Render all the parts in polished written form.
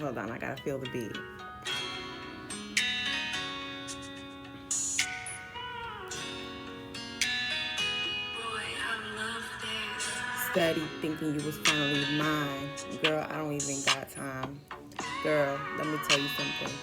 Hold on, I gotta feel the beat. Steady thinking you was finally mine. Girl, I don't even got time. Girl, let me tell you something.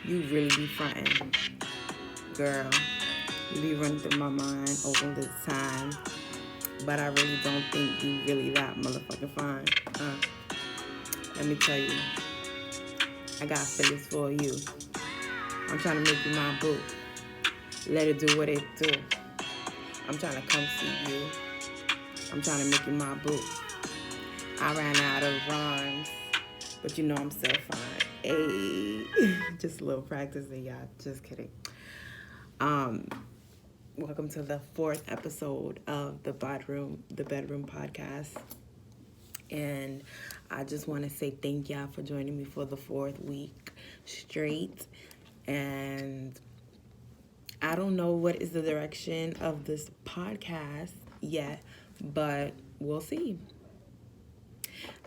You really be frontin'. Girl, you be running through my mind over the time. But I really don't think you really that motherfucking fine. Let me tell you, I got feelings for you. I'm trying to make you my boo. Let it do what it do. I'm trying to come see you. I'm trying to make you my boo. I ran out of rhymes, but you know I'm still fine. Hey, just a little practicing, y'all. Just kidding. Um, Welcome to the fourth episode of the Bedroom Podcast, and I just want to say thank y'all for joining me for the fourth week straight. And I don't know what is the direction of this podcast yet, but we'll see.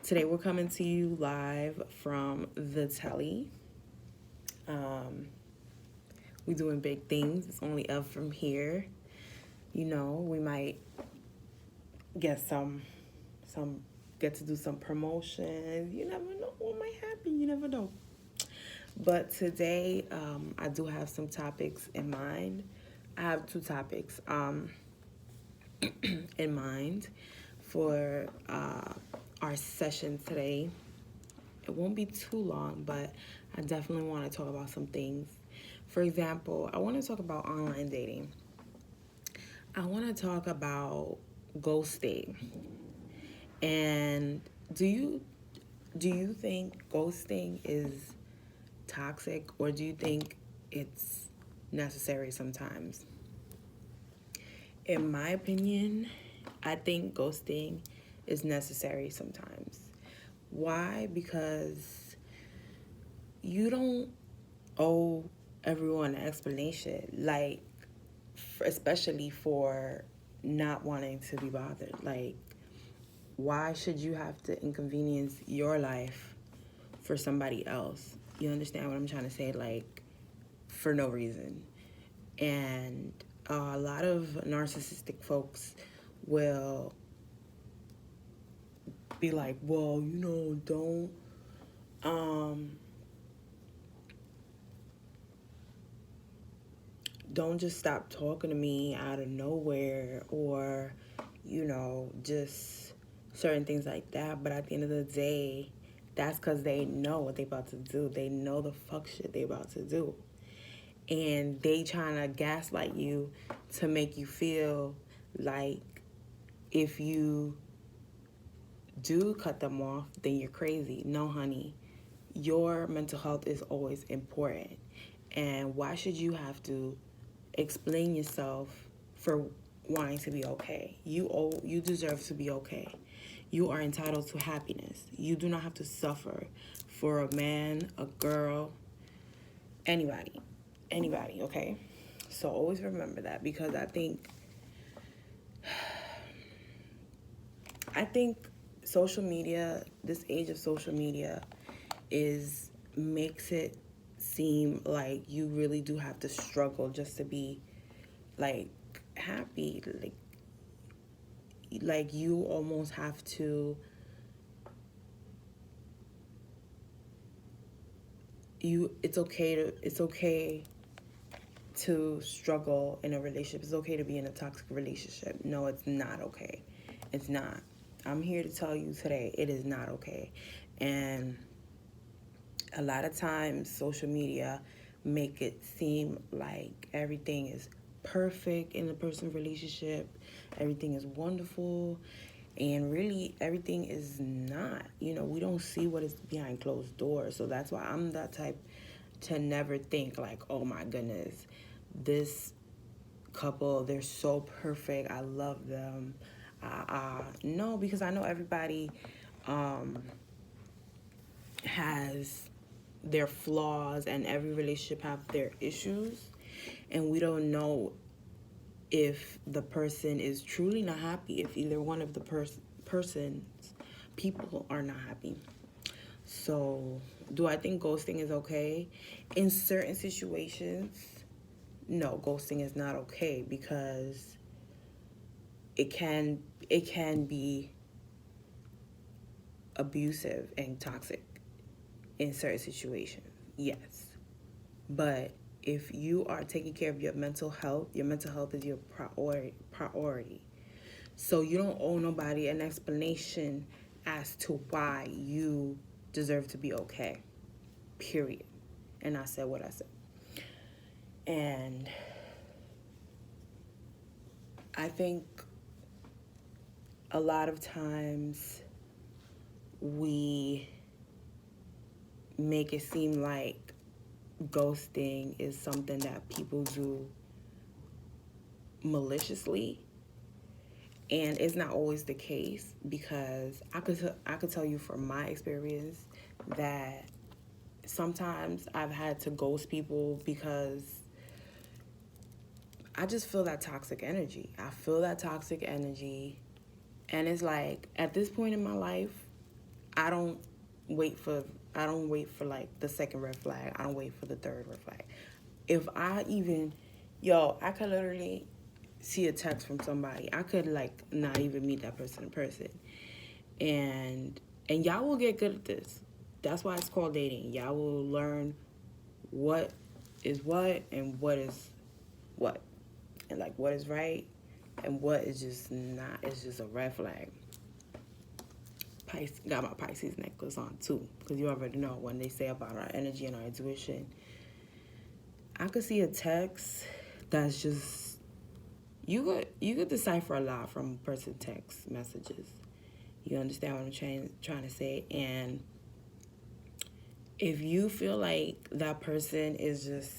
Today we're coming to you live from the telly. We doing big things. It's only up from here. You know, we might get some get to do some promotions. You never know what might happen. You never know. But today, I do have some topics in mind. I have two topics in mind for our session today. It won't be too long, but I definitely want to talk about some things. For example, I want to talk about online dating. I want to talk about ghosting. And do you think ghosting is toxic, or do you think it's necessary sometimes? In my opinion, I think ghosting is necessary sometimes. Why? Because you don't owe everyone an explanation, like, especially for not wanting to be bothered. Like, why should you have to inconvenience your life for somebody else? You understand what I'm trying to say? Like, for no reason. And a lot of narcissistic folks will be like, well, um don't just stop talking to me out of nowhere, or just certain things like that. But at the end of the day, that's because they know what they about to do. They know the fuck shit they about to do, and they trying to gaslight you to make you feel like if you do cut them off, then you're crazy. No, honey, your mental health is always important. And why should you have to explain yourself for wanting to be okay? You deserve to be okay. You are entitled to happiness. You do not have to suffer for a man, a girl, anybody. Anybody, okay? So always remember that, because I think social media, this age of social media, is makes it seem like you really do have to struggle just to be like happy. Like you almost have to it's okay to struggle in a relationship. It's okay to be in a toxic relationship. No, it's not okay. It's not. I'm here to tell you today, it is not okay. And a lot of times social media make it seem like everything is perfect in a person's relationship, everything is wonderful, and really everything is not. We don't see what is behind closed doors. So that's why I'm that type to never think like, oh my goodness, this couple, they're so perfect, I love them. No, because I know everybody has their flaws, and every relationship have their issues, and we don't know if the person is truly not happy, if either one of the person's people are not happy. So, do I think ghosting is okay? In certain situations, no, ghosting is not okay because it can it can be abusive and toxic in certain situations. Yes. But if you are taking care of your mental health is your priority. So you don't owe nobody an explanation as to why you deserve to be okay. Period. And I said what I said. And I think a lot of times we make it seem like ghosting is something that people do maliciously, and it's not always the case, because I could tell you from my experience that sometimes I've had to ghost people because I just feel that toxic energy. I feel that toxic energy, and it's like at this point in my life, I don't wait for like the second red flag. I don't wait for the third red flag. If I even, I could literally see a text from somebody. I could like not even meet that person in person. And y'all will get good at this. That's why it's called dating. Y'all will learn what is what and what is what. And like what is right and what is just not. It's just a red flag. Got my Pisces necklace on too, because you already know when they say about our energy and our intuition. I could see a text that's just you could decipher a lot from person text messages. You understand what I'm trying to say? And if you feel like that person is just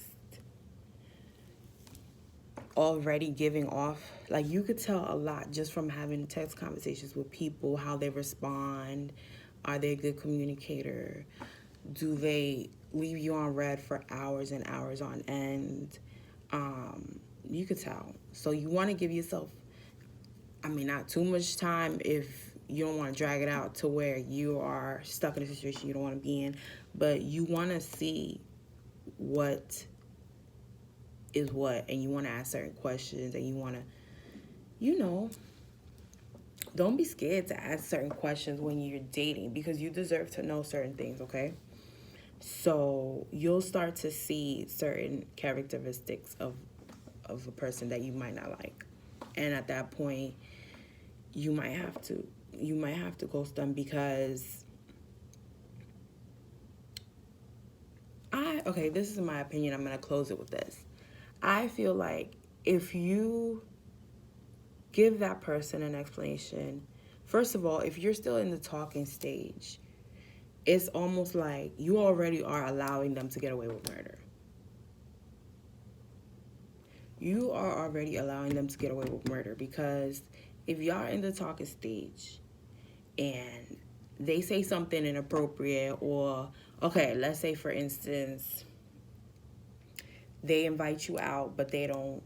already giving off, like you could tell a lot just from having text conversations with people, how they respond. Are they a good communicator? Do they leave you on red for hours and hours on end? You could tell. So you want to give yourself, not too much time if you don't want to drag it out to where you are stuck in a situation you don't want to be in, but you want to see what is what, and you want to ask certain questions, and you want to, don't be scared to ask certain questions when you're dating, because you deserve to know certain things, okay? So you'll start to see certain characteristics of a person that you might not like. And at that point, you might have to ghost them, because this is my opinion. I'm going to close it with this. I feel like if you give that person an explanation, first of all, if you're still in the talking stage, it's almost like you already are allowing them to get away with murder. You are already allowing them to get away with murder, because if y'all are in the talking stage and they say something inappropriate, or, okay, let's say for instance, they invite you out, but they don't,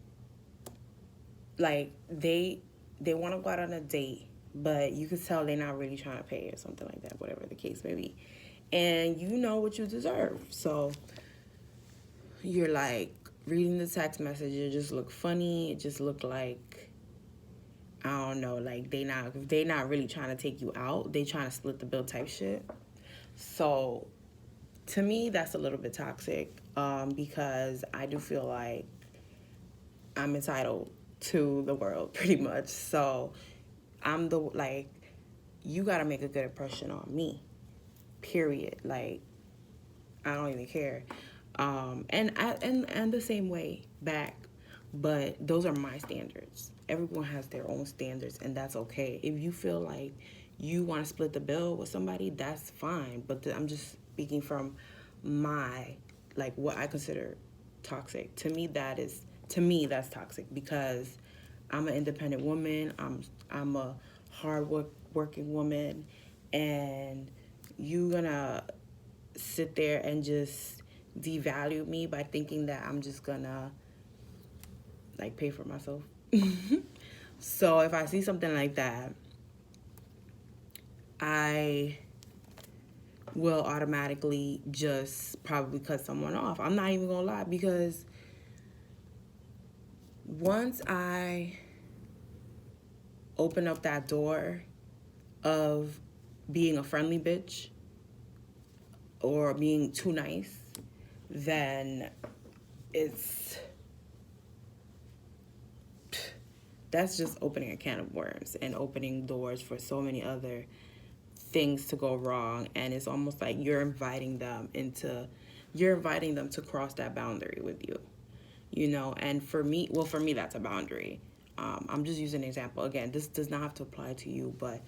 like, they want to go out on a date, but you can tell they're not really trying to pay or something like that, whatever the case may be. And you know what you deserve. So you're like reading the text message, it just looked funny. It just looked like, I don't know, like they not really trying to take you out. They trying to split the bill type shit. So to me, that's a little bit toxic, because I do feel like I'm entitled to the world pretty much. So I'm you gotta make a good impression on me, period. Like, I don't even care. And the same way back, but those are my standards. Everyone has their own standards, and that's okay. If you feel like you want to split the bill with somebody, that's fine. But I'm just speaking from my, like, what I consider toxic. To me, that's toxic, because I'm an independent woman. I'm a working woman, and you gonna sit there and just devalue me by thinking that I'm just gonna like pay for myself. So if I see something like that, I will automatically just probably cut someone off. I'm not even gonna lie, because once I open up that door of being a friendly bitch or being too nice, then that's just opening a can of worms and opening doors for so many other things to go wrong. And it's almost like you're inviting them to cross that boundary with you, you know. And for me, that's a boundary. I'm just using an example. Again, this does not have to apply to you, but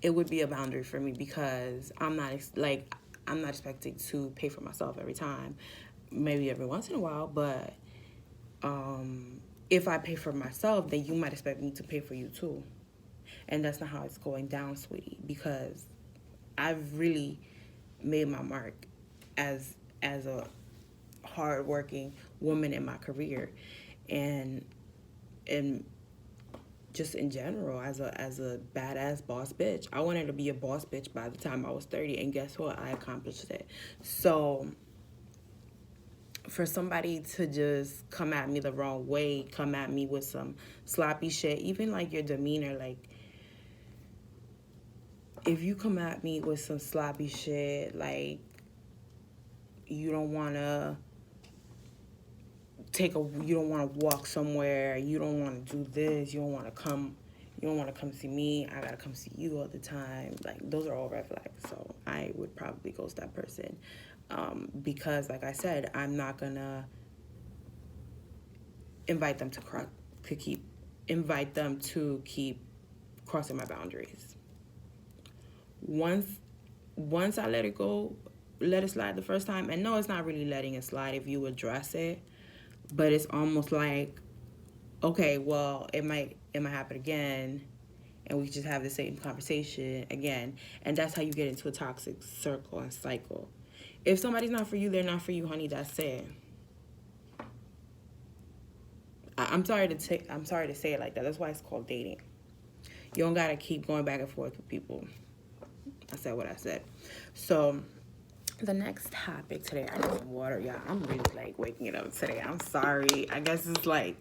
it would be a boundary for me, because I'm not expecting to pay for myself every time. Maybe every once in a while, but if I pay for myself, then you might expect me to pay for you too. And that's not how it's going down, sweetie, because I've really made my mark as a hardworking woman in my career, and just in general as a badass boss bitch. I wanted to be a boss bitch by the time I was 30, and guess what? I accomplished it. So for somebody to just come at me the wrong way, come at me with some sloppy shit, even like your demeanor, like if you come at me with some sloppy shit, like you don't want to walk somewhere, you don't want to do this, you don't want to come see me, I gotta come see you all the time, like those are all red flags. So I would probably ghost that person, because like I said, I'm not gonna invite them to keep crossing my boundaries. Once I let it slide the first time, and no, it's not really letting it slide if you address it, but it's almost like, okay, well, it might happen again, and we just have the same conversation again, and that's how you get into a toxic circle and cycle. If somebody's not for you, they're not for you, honey. That's it. I'm sorry to say it like that. That's why it's called dating. You don't gotta keep going back and forth with people. I said what I said. So the next topic today, I need some water, y'all. I'm really like waking it up today. I'm sorry. I guess it's like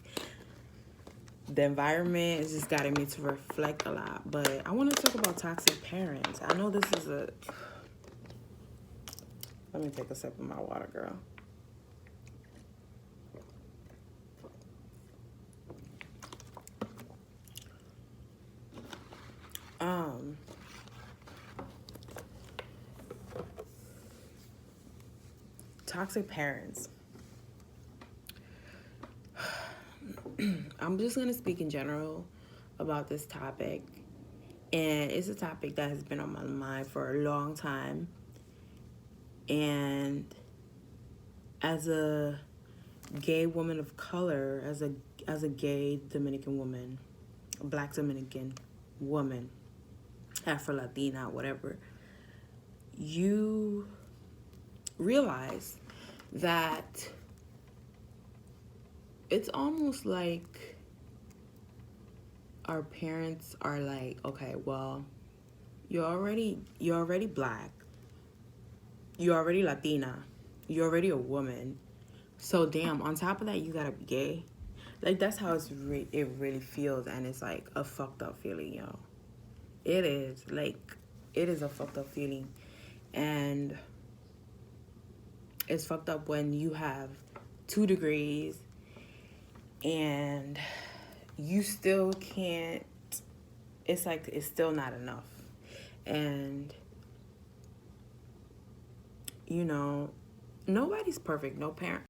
the environment is just getting me to reflect a lot. But I want to talk about toxic parents. I know this is let me take a sip of my water, girl. Toxic parents. I'm just going to speak in general about this topic. And it's a topic that has been on my mind for a long time. And as a gay woman of color, as a gay Dominican woman, a Black Dominican woman, Afro-Latina, whatever, you realize that it's almost like our parents are like, okay, well, you're already Black, you're already Latina, you're already a woman, so damn, on top of that, you gotta be gay. Like, that's how it really feels, and it's like a fucked up feeling, yo. It is a fucked up feeling, and it's fucked up when you have 2 degrees and you still can't, it's like it's still not enough. And you know, nobody's perfect. No parent